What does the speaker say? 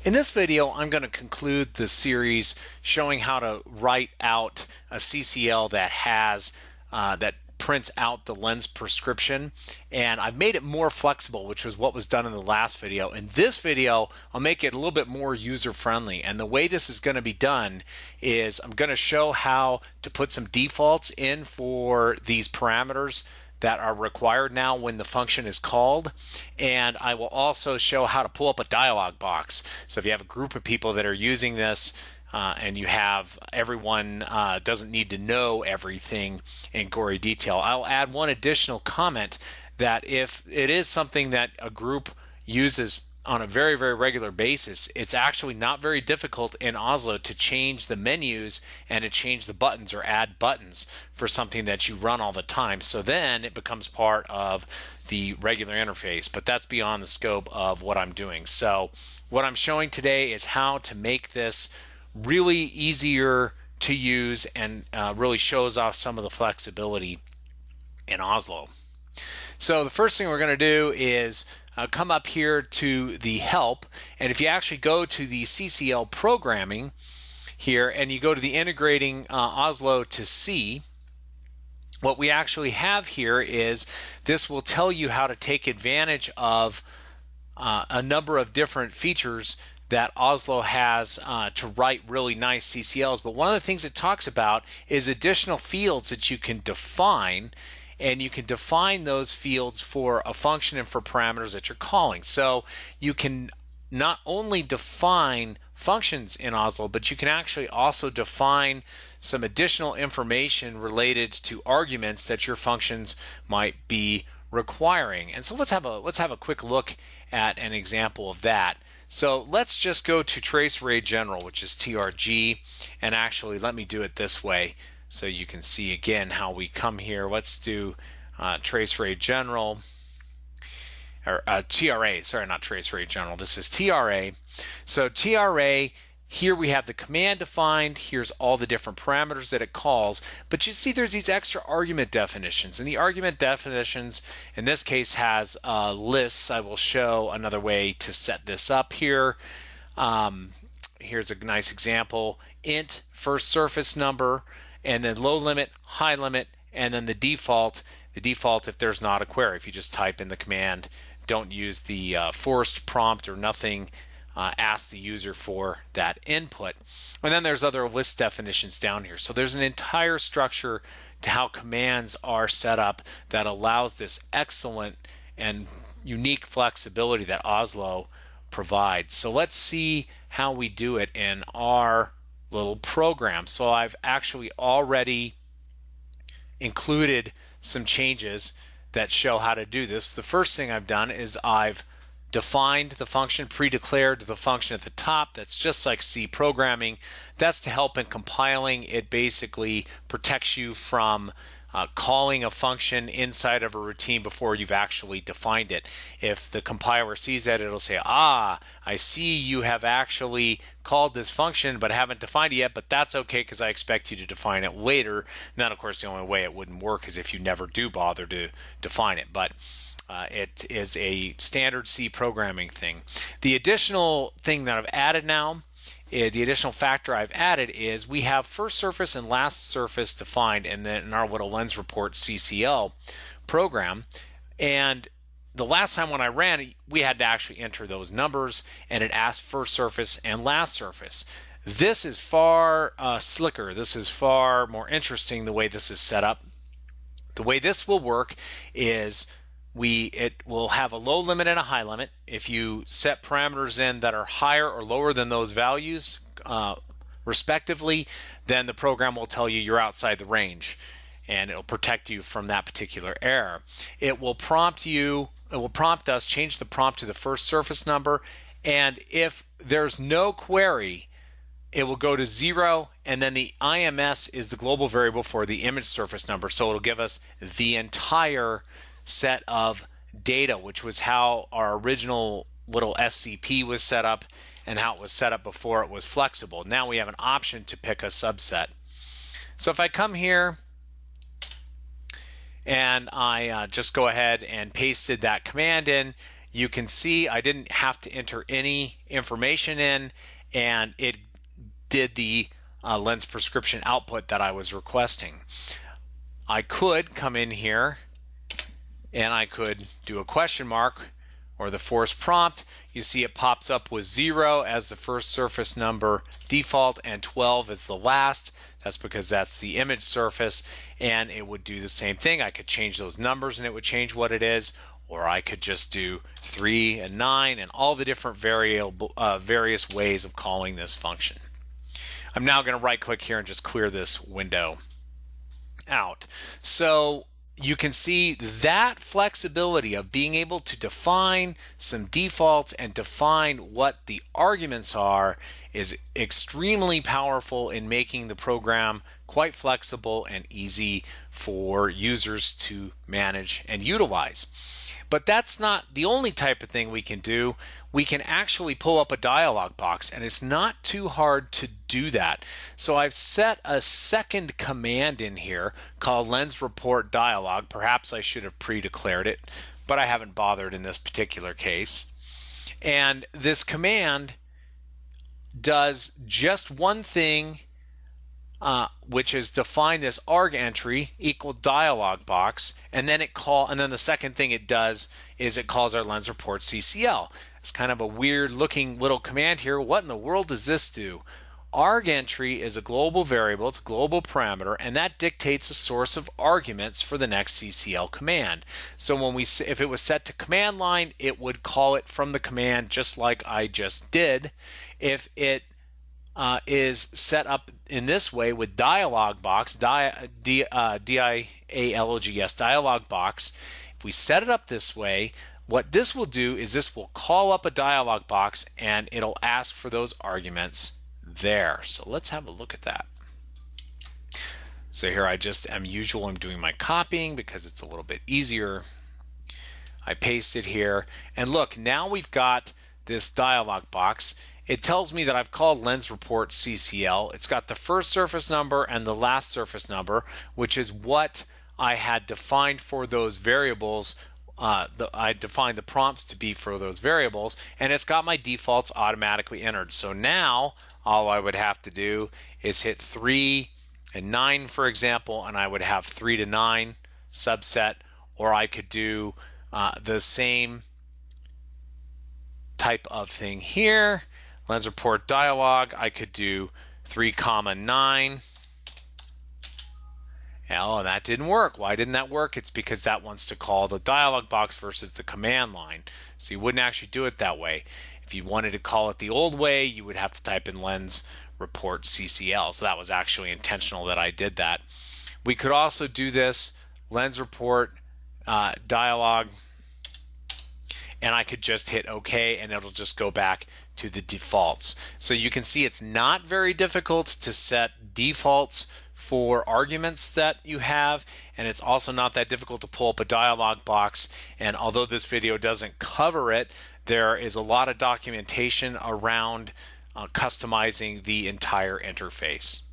In this video, I'm going to conclude the series showing how to write out a CCL that prints out the lens prescription, and I've made it more flexible, which was what was done in the last video. In this video, I'll make it a little bit more user-friendly, and the way this is going to be done is I'm going to show how to put some defaults in for these parameters that are required now when the function is called, and I will also show how to pull up a dialog box. So if you have a group of people that are using this and you have everyone doesn't need to know everything in gory detail, I'll add one additional comment that if it is something that a group uses on a very, very regular basis, it's actually not very difficult in OSLO to change the menus and to change the buttons or add buttons for something that you run all the time. So then it becomes part of the regular interface, but that's beyond the scope of what I'm doing. So what I'm showing today is how to make this really easier to use and really shows off some of the flexibility in OSLO. So the first thing we're going to do is come up here to the help, and if you actually go to the CCL programming here and you go to the integrating OSLO to C, what we actually have here is this will tell you how to take advantage of a number of different features that OSLO has to write really nice CCLs. But one of the things it talks about is additional fields that you can define, and you can define those fields for a function and for parameters that you're calling. So you can not only define functions in OSLO, but you can actually also define some additional information related to arguments that your functions might be requiring. And so let's have a quick look at an example of that. So let's just go to trace array general, which is TRG, and actually let me do it this way so you can see again how we come here. Let's do trace array general, or TRA, sorry, not trace array general. This is TRA. So TRA, here we have the command defined. Here's all the different parameters that it calls. But you see there's these extra argument definitions. And the argument definitions, in this case, has lists. I will show another way to set this up here. Here's a nice example. Int first surface number, and then low limit, high limit, and then the default. The default if there's not a query. If you just type in the command, don't use the forced prompt or nothing. Ask the user for that input. And then there's other list definitions down here. So there's an entire structure to how commands are set up that allows this excellent and unique flexibility that OSLO provides. So let's see how we do it in our little program. So I've actually already included some changes that show how to do this. The first thing I've done is I've defined the function, pre-declared the function at the top. That's just like C programming. That's to help in compiling. It basically protects you from calling a function inside of a routine before you've actually defined it. If the compiler sees that, it'll say, I see you have actually called this function but haven't defined it yet, but that's okay because I expect you to define it later. And then, of course, the only way it wouldn't work is if you never do bother to define it. But it is a standard C programming thing. The additional thing that I've added now, the additional factor I've added is we have first surface and last surface defined in our little lens report CCL program. And the last time when I ran it, we had to actually enter those numbers, and it asked first surface and last surface. This is far slicker. This is far more interesting the way this is set up. The way this will work is it will have a low limit and a high limit. If you set parameters in that are higher or lower than those values respectively, then the program will tell you you're outside the range, and it'll protect you from that particular error. It will prompt us, change the prompt to the first surface number, and if there's no query, it will go to 0, and then the IMS is the global variable for the image surface number, so it'll give us the entire set of data, which was how our original little SCP was set up and how it was set up before it was flexible. Now we have an option to pick a subset. So if I come here and I just go ahead and pasted that command in, you can see I didn't have to enter any information in, and it did the lens prescription output that I was requesting. I could come in here and I could do a question mark or the force prompt. You see it pops up with 0 as the first surface number default and 12 as the last. That's because that's the image surface, and it would do the same thing. I could change those numbers and it would change what it is, or I could just do 3 and 9 and all the different various ways of calling this function. I'm now going to right click here and just clear this window out. So you can see that flexibility of being able to define some defaults and define what the arguments are is extremely powerful in making the program quite flexible and easy for users to manage and utilize. But that's not the only type of thing we can do. We can actually pull up a dialog box, and it's not too hard to do that. So I've set a second command in here called lens report dialog. Perhaps I should have pre-declared it, but I haven't bothered in this particular case. And this command does just one thing, which is define this arg entry equal dialog box, and then the second thing it does is it calls our lens report CCL. It's kind of a weird looking little command here. What in the world does this do? Arg entry is a global variable, it's a global parameter, and that dictates a source of arguments for the next CCL command. So if it was set to command line, it would call it from the command just like I just did. If it is set up in this way with dialog box, D-I-A-L-O-G-S, dialog box, if we set it up this way, what this will do is this will call up a dialog box and it'll ask for those arguments there. So let's have a look at that. So here I'm doing my copying because it's a little bit easier. I paste it here, and look, now we've got this dialog box. It tells me that I've called lens report CCL. It's got the first surface number and the last surface number, which is what I had defined for those variables. I defined the prompts to be for those variables, and it's got my defaults automatically entered. So now all I would have to do is hit 3 and 9, for example, and I would have 3 to 9 subset, or I could do the same type of thing here. Lens report dialog, I could do 3, 9. Oh, and that didn't work. Why didn't that work? It's because that wants to call the dialog box versus the command line. So you wouldn't actually do it that way. If you wanted to call it the old way, you would have to type in lens report CCL. So that was actually intentional that I did that. We could also do this lens report dialog, and I could just hit OK, and it'll just go back to the defaults. So you can see it's not very difficult to set defaults for arguments that you have, and it's also not that difficult to pull up a dialog box. And although this video doesn't cover it, there is a lot of documentation around customizing the entire interface.